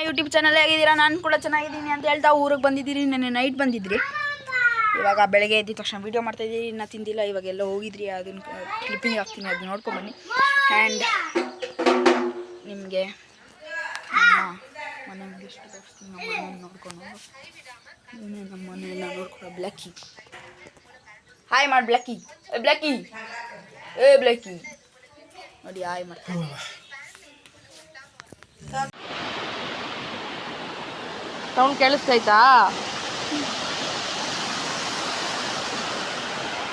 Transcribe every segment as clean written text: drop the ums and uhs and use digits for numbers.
YouTube channel ಆಗಿದ್ದೀರಾ. ನಾನು ಕೂಡ ಚೆನ್ನಾಗಿದ್ದೀನಿ ಅಂತ ಹೇಳ್ತಾ ಊರಿಗೆ ಬಂದಿದ್ದೀರಿ. ನೆನ್ನೆ ನೈಟ್ ಬಂದಿದ್ರಿ. ಇವಾಗ ಬೆಳಗ್ಗೆ ಎದ್ದ ತಕ್ಷಣ ವೀಡಿಯೋ ಮಾಡ್ತಾಯಿದ್ದೀರಿ. ಇನ್ನೂ ತಿಂದಿಲ್ಲ. ಇವಾಗೆಲ್ಲ ಹೋಗಿದ್ರಿ, ಅದನ್ನು ಕ್ಲಿಪ್ಪಿಂಗ್ ಹಾಕ್ತೀನಿ, ಅದನ್ನ ನೋಡ್ಕೊಂಬನ್ನಿ. ಆ್ಯಂಡ್ ನಿಮಗೆ ನಮ್ಮ ಮನೆ ಎಷ್ಟು ತೋರಿಸ್ತೀನಿ. ನಮ್ಮ ಮನೆಯನ್ನು ನೋಡ್ಕೊಂಡು ನಮ್ಮ ಮನೆಯೆಲ್ಲ ನೋಡ್ಕೊಂಡು ಬ್ಲ್ಯಾಕಿ ಹಾಯ್ ಮಾಡಿ. ಬ್ಲ್ಯಾಕಿ ಬ್ಲ್ಯಾಕಿ ಬ್ಲ್ಯಾಕಿ ನೋಡಿ ಹಾಯ್ ಮಾಡ್ತೀನಿ. ಸೌಂಡ್ ಕೇಳಿಸ್ತೈತಾ?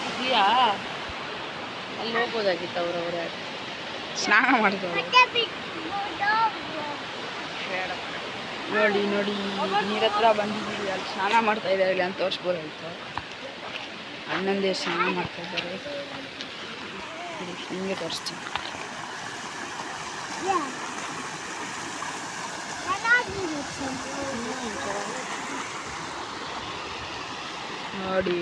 ಇದೆಯಾ? ಅಲ್ಲಿ ಹೋಗ್ಬೋದಾಗಿತ್ತು. ಅವ್ರವ್ರೆ ಸ್ನಾನ ಮಾಡ್ತಾರೆ. ನೋಡಿ ನೋಡಿ ನೀರ ಹತ್ರ ಬಂದಿದ್ದೀವಿ. ಅಲ್ಲಿ ಸ್ನಾನ ಮಾಡ್ತಾ ಇದ್ದಾರೆ. ಇಲ್ಲಿ ಅಂತ ತೋರಿಸ್ಬೋದಾಗಿತ್ತು. ಅಣ್ಣಂದೇ ಸ್ನಾನ ಮಾಡ್ತಾ ಇದ್ದಾರೆ. ನಿಮಗೆ ತೋರಿಸ್ತೀನಿ. ನೋಡಿ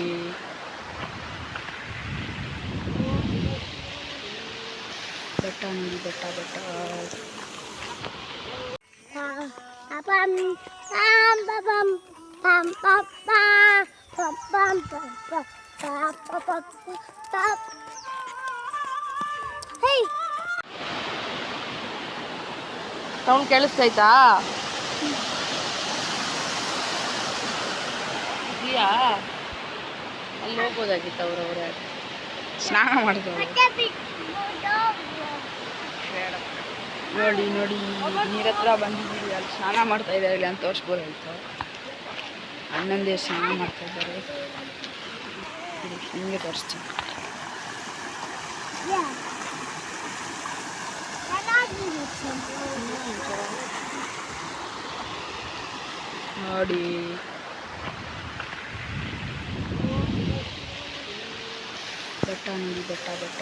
ಬೆಟ್ಟ ನೋಡಿ, ಬೆಟ್ಟ ಬೆಟ್ಟ. ಸೌಂಡ್ ಕೇಳಿಸ್ತೈತಾ? ಇದೆಯಾ? ಅಲ್ಲಿ ಹೋಗ್ಬೋದಾಗಿತ್ತು. ಅವ್ರವ್ರೆ ಸ್ನಾನ ಮಾಡ್ತಾರೆ. ನೋಡಿ ನೋಡಿ ನೀರ ಹತ್ರ ಬಂದಿದ್ದೀವಿ. ಅಲ್ಲಿ ಸ್ನಾನ ಮಾಡ್ತಾ ಇದ್ದಾರೆ. ಇಲ್ಲಿ ಅಂತ ತೋರಿಸ್ಬೋದಾಗಿತ್ತು. ಅಣ್ಣಂದೇ ಸ್ನಾನ ಮಾಡ್ತಾ ಇದ್ದಾರೆ. ನಿಮಗೆ ತೋರಿಸ್ತೀನಿ. ನೋಡಿ ಬೆಟ್ಟ ನೋಡಿ, ಬೆಟ್ಟ ಬೆಟ್ಟ.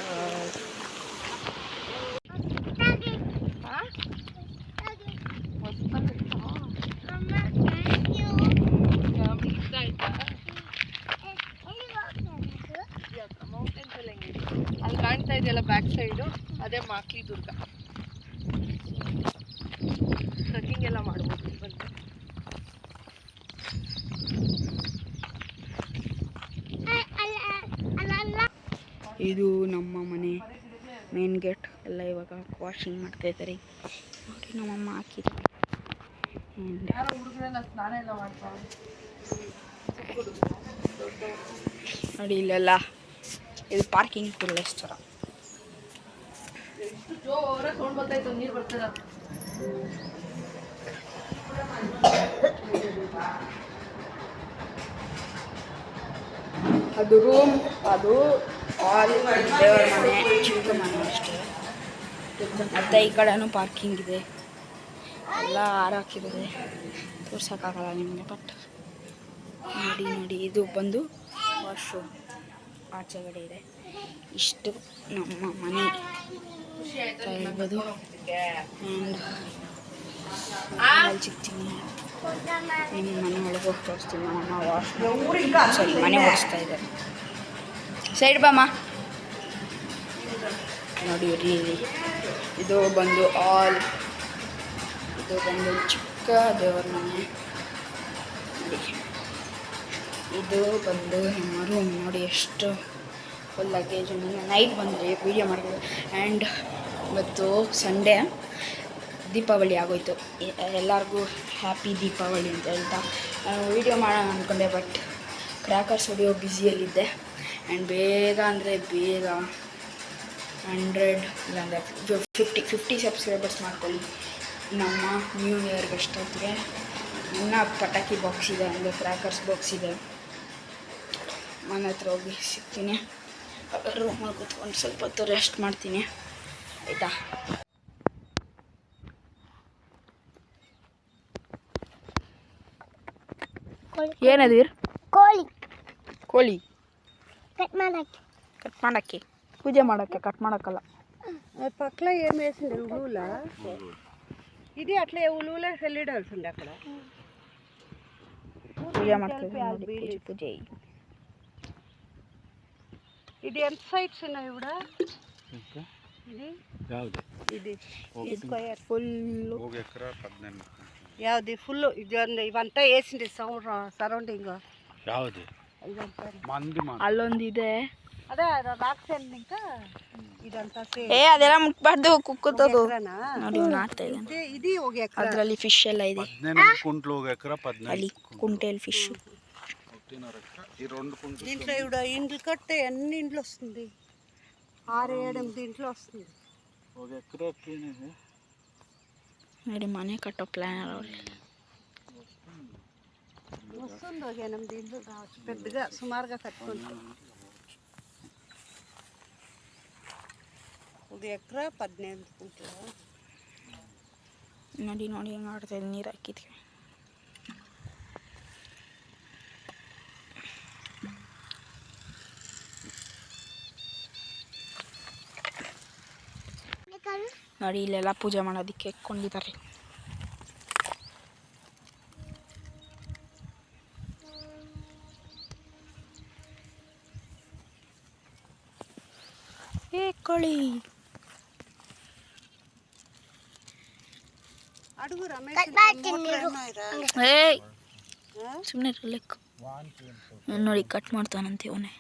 ಅಲ್ಲಿ ಕಾಣ್ತಾ ಇದೆಯಲ್ಲ ಬ್ಯಾಕ್ ಸೈಡು, ಅದೇ ಮಾಕ್ಲಿ ದುರ್ಗ. ಟ್ರೆಕ್ಕಿಂಗ್ ಎಲ್ಲ ಮಾಡ್ಬೋದು ಬಂದು. ಇದು ನಮ್ಮ ಮನೆ ಮೇನ್ ಗೇಟ್. ಎಲ್ಲ ಇವಾಗ ವಾಷಿಂಗ್ ಮಾಡ್ತಾ ಇದ್ದಾರೆ. ನೋಡಿ ನಮ್ಮಮ್ಮ ಹಾಕಿದ್ದಾರೆ. ನೋಡಿ ಇಲ್ಲೆಲ್ಲ ಇದು ಪಾರ್ಕಿಂಗ್ ರೆಸ್ಟೋರ. ಅದು ರೂಮ್, ಅದು ಆಲ್ ದೇವರ ಮನೆ, ಚಿಕ್ಕ ಮನೆ ಅಷ್ಟೇ. ಮತ್ತು ಈ ಕಡೆನೂ ಪಾರ್ಕಿಂಗ್ ಇದೆ. ಎಲ್ಲ ಹಾರ ಹಾಕಿದ್ದಾರೆ, ತೋರ್ಸೋಕ್ಕಾಗಲ್ಲ ನಿಮಗೆ. ಬಟ್ ನೋಡಿ ನೋಡಿ ಇದು ಬಂದು ವಾಶ್ರೂಮ್ ಆಚೆಗಡೆ ಇದೆ. ಇಷ್ಟು ನಮ್ಮ ಮನೆ ಹೇಳ್ಬೋದು. ಅಲ್ಲಿ ಸಿಗ್ತೀನಿ. ನಿಮ್ಮ ಮನೆ ಒಳಗೆ ಹೋಗಿ ತೋರಿಸ್ತೀನಿ. ನಮ್ಮಮ್ಮ ವಾಶ್ರೂಮ್ ಮನೆ ಓಡಿಸ್ತಾ ಇದ್ದಾರೆ. ಸೈಡ್ ಬಾಮ ನೋಡಿ ರೀ. ಇದು ಬಂದು ಆಲ್, ಇದು ಬಂದು ಚಿಕ್ಕ ದೇವರ ಮನೆ ನೋಡಿ. ಇದು ಬಂದು ನಮ್ಮ ರೂಮ್ ನೋಡಿ. ಎಷ್ಟು ಫುಲ್ ಲಗೇಜ್. ನೈಟ್ ಬಂದರೆ ವೀಡಿಯೋ ಮಾಡಿದ್ರು. ಆ್ಯಂಡ್ ಇವತ್ತು ಸಂಡೇ, ದೀಪಾವಳಿ ಆಗೋಯ್ತು. ಎಲ್ಲರಿಗೂ ಹ್ಯಾಪಿ ದೀಪಾವಳಿ ಅಂತ ಹೇಳ್ತಾ ನಾನು ವೀಡಿಯೋ ಮಾಡೋಣ ಅಂದ್ಕೊಂಡೆ. ಬಟ್ ಕ್ರ್ಯಾಕರ್ಸ್ ಹೊಡಿಯೋ ಬ್ಯುಸಿಯಲ್ಲಿದ್ದೆ. ಆ್ಯಂಡ್ ಬೇಗ ಅಂದರೆ ಬೇಗ 100 ಇಲ್ಲಾಂದರೆ 50 ಸಬ್ಸ್ಕ್ರೈಬರ್ಸ್ ಮಾಡ್ಕೊಳ್ಳಿ. ನಮ್ಮ ನ್ಯೂ ಇಯರ್ಗೆ ಅಷ್ಟೊತ್ತಿಗೆ ಇನ್ನೂ ಪಟಾಕಿ ಬಾಕ್ಸ್ ಇದೆ, ಅಂದರೆ ಕ್ರ್ಯಾಕರ್ಸ್ ಬಾಕ್ಸ್ ಇದೆ. ಮನೆ ಹತ್ರ ಹೋಗಿ ಸಿಗ್ತೀನಿ. ರೂಮಲ್ಲಿ ಕೂತ್ಕೊಂಡು ಸ್ವಲ್ಪ ಹೊತ್ತು ರೆಸ್ಟ್ ಮಾಡ್ತೀನಿ, ಆಯಿತಾ? ಏನದೀರ್? ಕೋಳಿ. ಕೋಳಿ ಕಟ್ ಮಾಡೋಕ್ಕೆ ಪೂಜೆ ಮಾಡೋಕ್ಕೆ, ಕಟ್ ಮಾಡೋಕ್ಕಲ್ಲ. పక్కల ఏం వేసింది ఉలువులా ఇది అట్లా ఉలువులా వెళ్ళడాల్సింది అక్కడ పూజ ಮಾಡ್ತೀವಿ. ಪೂಜೆ ఇది ఎంత సైట్స్ ఉన్నాయి ఇవిడ ఇది ಯಾವುದು ఇది స్క్వేర్ ಫುಲ್ 1 ಎಕರೆ 18 ಯಾವ್ದು ಫುಲ್ಲು ಇದೊಂದು ಇವಂతా వేసింది సరౌండింగ్ ಯಾವುದು ఇదంతా ಮಂದಿ ಅಲ್ಲೊಂದಿದೆ. అదే రాక్ సెల్ ఇంకా ఇదంతా ಏ ಅದೆಲ್ಲ ಮುಟ್ಬಾರ್ದು, ಕುಕ್ಕುತ್ತದು. ఎకరానా ನೋಡಿ ಇವ್ನು ಆಡ್ತಾ ಇದ್ದಾನೆ. ఇది ఒక ఎకరా ಅದರಲ್ಲಿ ಫಿಶ್ ಎಲ್ಲ ಇದೆ. 18 కుంటలు ఒక ఎకరా, 15 ಅಲ್ಲಿ కుంటేలు ఫిష్. 1.5 ఎకరా, ఈ 2 కుంటలు. దీంట్లో ఇప్పుడు ఇండ్లు కట్టే ఎన్ని ఇండ్లు వస్తుంది? 6-8 ఇంట్లో వస్తుంది. ఒక ఎకరా ನೋಡಿ ಮನೆ ಕಟ್ಟೋ ಪ್ಲಾನ್ ಅವ್ರಿ. వస్తుంది ఒక 8 ఇండ్లు రావచ్చు, పెద్దగా సుమారుగా కట్టుకుంటాం. ఒక ఎకరా 15 కుంటలు. ನೋಡಿ ನೋಡಿ ಹೆಂಗೆ ಆಡ್ತಾ ಇದೆ, ನೀರು ಹಾಕಿದ್ವಿ. ನೋಡಿ ಇಲ್ಲೆಲ್ಲ ಪೂಜೆ ಮಾಡೋದಕ್ಕೆ ಕೊಂಡಿದ್ದಾರೆ. ಏ ಕೋಳಿ అడుగు రమేష్ ಏಯ್ ಸುಮ್ಮನೆ ಲೆಕ್ಕ. ನೋಡಿ ಕಟ್ ಮಾಡ್ತಾನಂತೆ ಅವನೇ.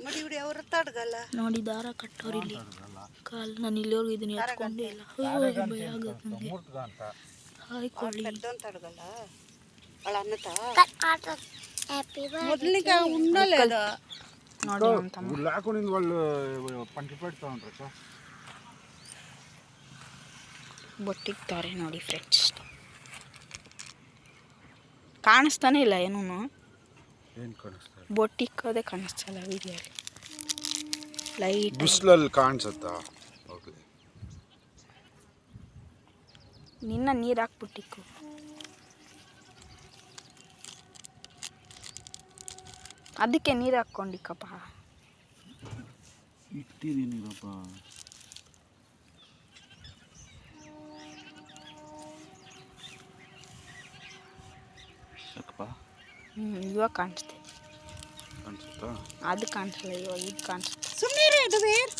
ನೋಡಿ ಇವ್ರು ఎవరు అడగಲ್ಲ. ನೋಡಿ ದಾರ ಕಟ್ಟೋರು ಇಲ್ಲಿ ಕಾಲು. ನಾನು ಇಲ್ಲಿವರೆಗೂ ಇದನ್ನ ಎತ್ಕೊಂಡೇ ಇಲ್ಲ. ಭಯ ಆಗುತ್ತೆ ನನಗೆ. ಹಾಯ್ ಕೋಳಿ. పెద్దోంత అడగಲ್ಲ వాళ్ళ అన్నత మొదలుగా ఉండలేదా? ನೋಡಿ ನಮ್ಮ ತಮ್ಮ ఊళ్ళు లేకుండా వాళ్ళు పంట పెడతా ఉంటారు సార్. ಬೊಟ್ಟಿಕ್ತಾರೆ ನೋಡಿ ಫ್ರೆಂಡ್ಸ್. ಕಾಣಿಸ್ತಾನೆ ಇಲ್ಲ ಏನೂ. ಏನು ಕಾಣಿಸ್ತಾರೆ? ಬೊಟ್ಟಿಕ್ಕೋದೇ ಕಾಣಿಸ್ತಲ್ಲ ವಿಡಿಯೋಲಿ. ಲೈಟ್ ಬಿಸಿಲಲ್ಲಿ ಕಾಣಿಸುತ್ತಾ? ಓಕೆ. ನಿನ್ನ ನೀರು ಹಾಕ್ಬಿಟ್ಟಿಕ್ಕು. ಅದಕ್ಕೆ ನೀರು ಹಾಕ್ಕೊಂಡಿಕ್ಕಪ್ಪ. ಇಟ್ಟಿದ್ದೀನಿರಪ್ಪ. ಸಾಕಪ್ಪ. ಇವಾಗ ಕಾಣಿಸ್ತೆ. ಕಾಣಿಸುತ್ತಾ? ಅದು ಕಾಣಿಸಲ್ಲ, ಇವಾಗ ಇದು ಕಾಣಿಸುತ್ತೆ. ಸುಮ್ಮನೆ ಇದು ಬೇರೆ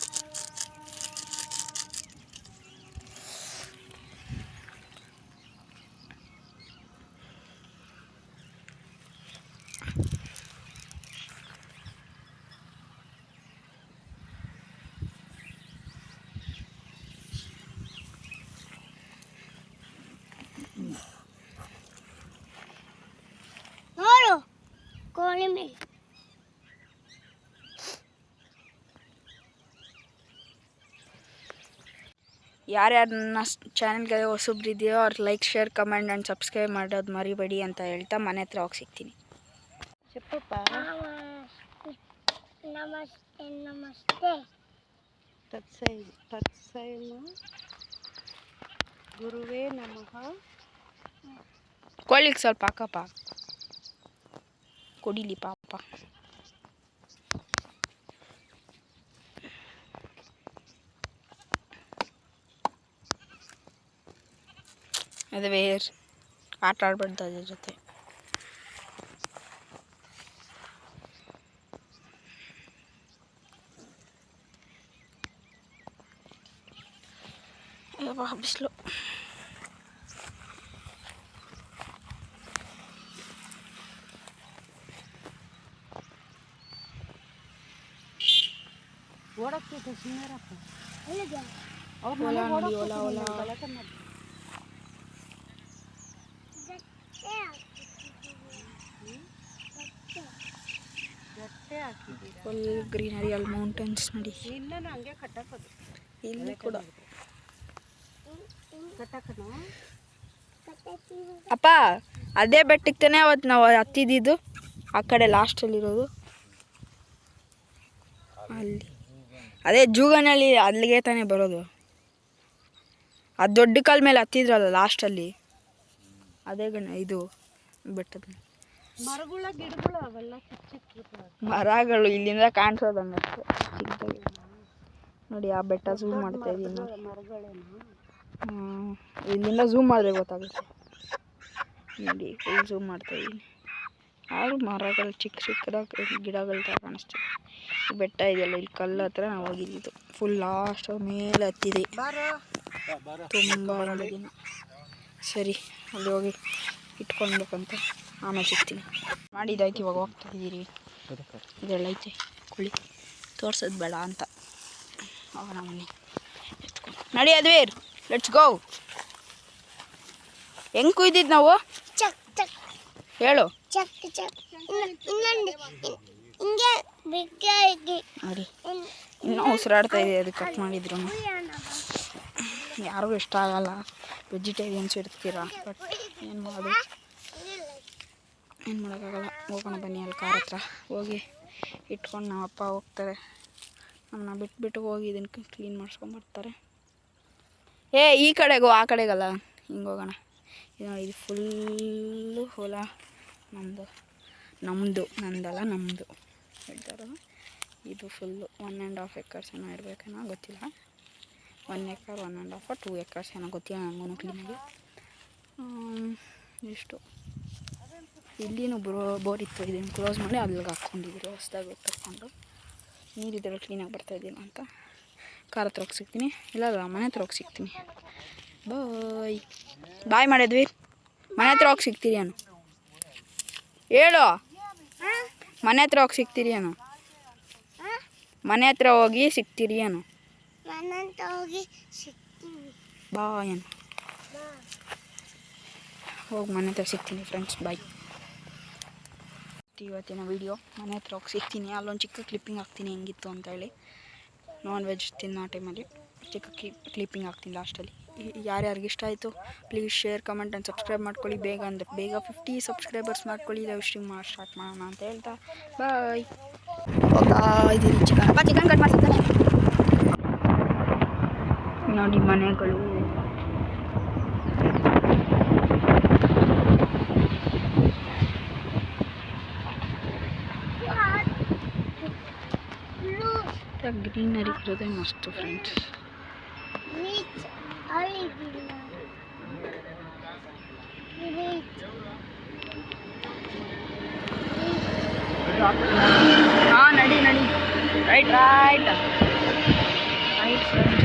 ನೋಡು ಕೋಳಿ ಮೇಲೆ ಯಾರ್ಯಾರು ನನ್ನ ಚಾನಲ್ಗೆ ಹೊಸಬ್ರಿದೆಯೋ ಅವ್ರು like, share, comment and subscribe ಮಾಡೋದು ಮರಿಬೇಡಿ ಅಂತ ಹೇಳ್ತಾ ಮನೆ ಹತ್ರ ಹೋಗಿ ಸಿಗ್ತೀನಿ. చెప్పప్ప. ನಮಸ್ತೆ ನಮಸ್ತೆ. ತತ್ಸೈಮ ಗುರುವೇ ನಮಃ. ಕೋಳಿಗೆ ಸ್ವಲ್ಪ ಹಾಕಪ್ಪ, ಕುಡಿಲಿ ಪಾಪ. ಅದುವೇ ಆಟ ಆಡ್ಬಾರ್ದು ಅದ್ರ ಜೊತೆ. ಬಿಸಿಲು. ಓಡಕ್ಕೆ ಸುಮ್ಮನೆರಪ್ಪ. ಹೊಲ ನೋಡಿ, ಹೊಲ ಹೊಲ. ಫುಲ್ ಗ್ರೀನರಿ, ಅಲ್ಲಿ ಮೌಂಟೇನ್ಸ್ ನೋಡಿ. ಇನ್ನೂ ಹಂಗೆ ಕಟ್ಟಕ್ಕದು ಇಲ್ಲಿ ಕೂಡ ಕಟ್ಟಕ್ಕನು. ಅಪ್ಪ ಅದೇ ಬೆಟ್ಟಕ್ಕೆ ತಾನೇ ಅವತ್ತು ನಾವು ಹತ್ತಿದ್ದು, ಆ ಕಡೆ ಲಾಸ್ಟಲ್ಲಿರೋದು. ಅಲ್ಲಿ ಅದೇ ಜೂಗನಲ್ಲಿ ಅಲ್ಲಿಗೆ ತಾನೇ ಬರೋದು. ಅದು ದೊಡ್ಡ ಕಾಲ ಮೇಲೆ ಹತ್ತಿದ್ರಲ್ಲ ಲಾಸ್ಟಲ್ಲಿ, ಅದೇ ಇದು ಬೆಟ್ಟದ ಮರಗಳ ಗಿಡಗಳು ಅವೆಲ್ಲ ಚಿಕ್ಕ ಮರಗಳು ಇಲ್ಲಿಂದ ಕಾಣಿಸೋದಂಗೆ ಚಿಕ್ಕದಾಗಿ. ನೋಡಿ ಆ ಬೆಟ್ಟ ಝೂಮ್ ಮಾಡ್ತಾ ಇದ್ದೀನಿ. ಇಲ್ಲಿಂದ ಝೂಮ್ ಮಾಡಿದ್ರೆ ಗೊತ್ತಾಗುತ್ತೆ. ನೋಡಿ ಫುಲ್ ಝೂಮ್ ಮಾಡ್ತಾ ಇದ್ದೀನಿ. ಆದರೂ ಮರಗಳು ಚಿಕ್ಕ ಚಿಕ್ಕದಾಗಿ ಗಿಡಗಳ ಥರ ಕಾಣಿಸ್ತದೆ. ಈ ಬೆಟ್ಟ ಇದೆಯಲ್ಲ, ಇಲ್ಲಿ ಕಲ್ಲು ಹತ್ರ ನಾವು ಹೋಗಿದ್ದು ಫುಲ್ ಲಾಸ್ಟ್ ಮೇಲೆ ಹತ್ತಿದೆ. ತುಂಬ ಒಳ್ಳೆ ದಿನ. ಸರಿ ಅಲ್ಲಿ ಹೋಗಿ ಇಟ್ಕೊಳ್ಬೇಕಂತ ಆಮೇಲೆ ಸಿಗ್ತೀನಿ. ಮಾಡಿದ್ದಾಯ್ತು, ಇವಾಗ ಹೋಗ್ತಾ ಇದ್ದೀರಿ. ಇದೆಲ್ಲ ಐತೆ ಕುಳಿ ತೋರ್ಸೋದು ಬೇಡ ಅಂತ ಅವ ನಮ್ಮನೆ ಎತ್ಕೊಂಡು ನಡಿ ಅದ್ವೀರ್, ಲೆಟ್ಸ್ ಗೋ. ಹೆಂಗೆ ಕುಯ್ದಿದ್ದು ನಾವು ಚಕ್ ಚಕ್ ಹೇಳು. ಚಕ್ ಚಕ್ ಇನ್ನೊಂದು ಹಿಂಗೆ ಬೇಕಾಗಿ ನೋಡಿ ಇನ್ನೂ ಉಸಿರಾಡ್ತಾ ಇದೆ, ಅದು ಕಟ್ ಮಾಡಿದ್ರು ಯಾರಿಗೂ ಇಷ್ಟ ಆಗಲ್ಲ, ವೆಜಿಟೇರಿಯನ್ಸ್ ಇರ್ತೀರ. ಬಟ್ ಏನು ಮಾಡೋದು, ಏನು ಮಾಡೋಕ್ಕಾಗಲ್ಲ. ಹೋಗೋಣ ಬನ್ನಿ ಅಲ್ಲಿ ಕಾರ್ ಹತ್ರ ಹೋಗಿ ಇಟ್ಕೊಂಡು ನಮ್ಮ ಅಪ್ಪ ಹೋಗ್ತಾರೆ. ನಮ್ಮನ್ನ ಬಿಟ್ಬಿಟ್ಟು ಹೋಗಿ ಇದನ್ನು ಕ್ಲೀನ್ ಮಾಡಿಸ್ಕೊಂಬರ್ತಾರೆ. ಈ ಕಡೆಗೋ ಆ ಕಡೆಗಲ್ಲ, ಹಿಂಗೆ ಹೋಗೋಣ. ಇದು ನೋಡಿ, ಇದು ಫುಲ್ಲು ಹೊಲ ನಮ್ಮದು ನಂದಲ್ಲ, ನಮ್ಮದು ಹೇಳ್ತಾರಲ್ಲ. ಇದು ಫುಲ್ಲು 1.5 ಎಕರ್ಸ್ ಏನೋ ಇರಬೇಕೇನೋ, ಗೊತ್ತಿಲ್ಲ. 1 ಎಕರ್ 1.5 2 ಎಕರ್ಸ್ ಏನೋ ಗೊತ್ತಿಲ್ಲ ನನಗೂ ಕ್ಲೀನಾಗಿ. ಇಷ್ಟು ಇಲ್ಲಿನೂ ಬೋರ್ ಇತ್ತು, ಇದನ್ನು ಕ್ಲೋಸ್ ಮಾಡಿ ಅಲ್ಲಿಗೆ ಹಾಕ್ಕೊಂಡಿದ್ರು ಹೊಸ್ದಾಗಿ ತಗೊಂಡು. ನೀರಿದ್ದರೆ ಕ್ಲೀನಾಗಿ ಬರ್ತಾಯಿದ್ದೀನ ಅಂತ ಕಾರ್ ಹತ್ರ ಹೋಗಿ ಸಿಗ್ತೀನಿ, ಇಲ್ಲ ಮನೆ ಹತ್ರ ಹೋಗಿ ಸಿಗ್ತೀನಿ. ಬಾಯ್ ಬಾಯ್ ಮಾಡಿದ್ವಿ. ಮನೆ ಹತ್ರ ಹೋಗಿ ಸಿಗ್ತೀರಿ ಏನು ಹೇಳು, ಮನೆ ಹತ್ರ ಹೋಗಿ ಸಿಗ್ತೀರಿ ಏನು, ಮನೆ ಹತ್ರ ಹೋಗಿ ಸಿಗ್ತೀರಿ ಏನು, ಹೋಗಿ ಸಿಗ್ತೀನಿ. ಬಾ ಏನು ಹೋಗಿ ಮನೆ ಹತ್ರ ಸಿಗ್ತೀನಿ ಫ್ರೆಂಡ್ಸ್. ಬಾಯ್. ಇವತ್ತಿನ ವೀಡಿಯೋ ಮನೆ ಹತ್ರ ಹೋಗಿ ಸಿಗ್ತೀನಿ. ಅಲ್ಲೊಂದು ಚಿಕ್ಕ ಕ್ಲಿಪ್ಪಿಂಗ್ ಹಾಕ್ತೀನಿ ಹೆಂಗಿತ್ತು ಅಂತೇಳಿ. ನಾನ್ ವೆಜ್ ತಿನ್ನೋ ಟೈಮಲ್ಲಿ ಚಿಕ್ಕ ಕ್ಲಿಪ್ಪಿಂಗ್ ಹಾಕ್ತೀನಿ ಲಾಸ್ಟಲ್ಲಿ. ಯಾರ್ಯಾರಿಗೆ ಇಷ್ಟ ಆಯಿತು please share, comment and subscribe ಮಾಡ್ಕೊಳ್ಳಿ. ಬೇಗ 50 ಸಬ್ಸ್ಕ್ರೈಬರ್ಸ್ ಮಾಡ್ಕೊಳ್ಳಿ. ಲೈವ್ ಸ್ಟ್ರೀಮ್ ಸ್ಟಾರ್ಟ್ ಮಾಡೋಣ ಅಂತ ಹೇಳ್ತಾ ಬಾಯ್. ಹೋಗ್ತಾ ಇದ್ದೀನಿ. ಚಿಕನ್ ಕಟ್ ಮಾಡ್ತಿದ್ದಾನೆ ನೋಡಿ. ಮನೆಗಳು ಗ್ರೀನರಿ ಇರೋದೇ ಮಸ್ತು ಫ್ರೆಂಡ್ಸ್. ಹಾಂ ನಡಿ ರೈಟ್ ಫ್ರೆಂಡ್ಸ್.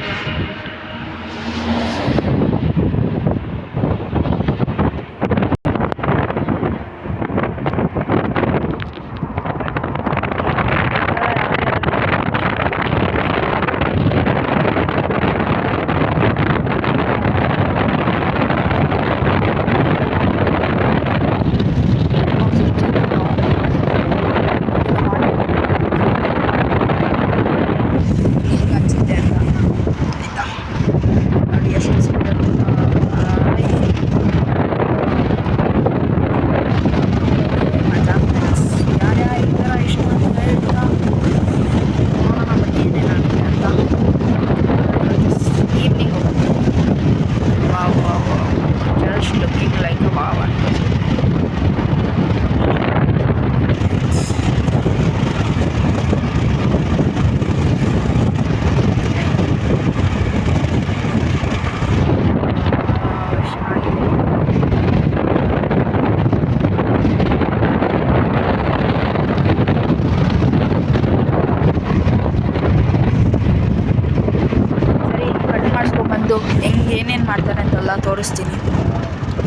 ಏನೇನು ಮಾಡ್ತಾರೆ ಅಂತೆಲ್ಲ ತೋರಿಸ್ತೀನಿ.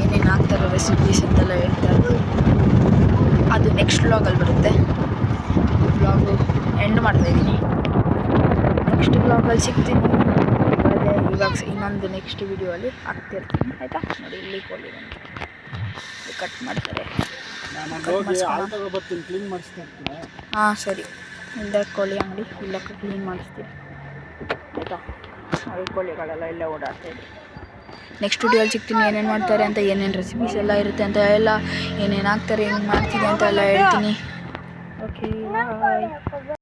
ಏನೇನು ಹಾಕ್ತಾರೆ ರೆಸಿಪೀಸ್ ಅಂತೆಲ್ಲ ಹೇಳ್ತಾರೆ. ಅದು ನೆಕ್ಸ್ಟ್ ವ್ಲಾಗಲ್ಲಿ ಬರುತ್ತೆ. ವ್ಲಾಗು ಎಂಡ್ ಮಾಡ್ತಾಯಿದ್ದೀನಿ. ನೆಕ್ಸ್ಟ್ ವ್ಲಾಗಲ್ಲಿ ಸಿಗ್ತೀನಿ. ಅದೇ ಇವಾಗ ಇನ್ನೊಂದು ನೆಕ್ಸ್ಟ್ ವೀಡಿಯೋಲ್ಲಿ ಹಾಕ್ತಿರ್ತೀನಿ ಆಯಿತಾ. ನೋಡಿ ಇಲ್ಲಿ ಕೋಳಿ ಕಟ್ ಮಾಡ್ತಾರೆ. ಹಾಂ ಸರಿ, ಇಲ್ಲ ಕೋಳಿ ಅಂಗಡಿ ಇಲ್ಲ ಕ್ಲೀನ್ ಮಾಡಿಸ್ತೀನಿ ಆಯಿತಾ. ಕೋಳಿಗಳೆಲ್ಲ ಎಲ್ಲ ಓಡಾಡ್ತಾ ಇದೆ. ನೆಕ್ಸ್ಟ್ ವಿಡಿಯೋಲ್ಲಿ ಸಿಗ್ತೀನಿ. ಏನೇನು ಮಾಡ್ತಾರೆ ಅಂತ, ಏನೇನು ರೆಸಿಪೀಸ್ ಎಲ್ಲ ಇರುತ್ತೆ ಅಂತ ಎಲ್ಲ, ಏನೇನು ಹಾಕ್ತಾರೆ, ಹೆಂಗೆ ಮಾಡ್ತೀನಿ ಅಂತ ಎಲ್ಲ ಹೇಳ್ತೀನಿ. ಓಕೆ ಬಾಯ್.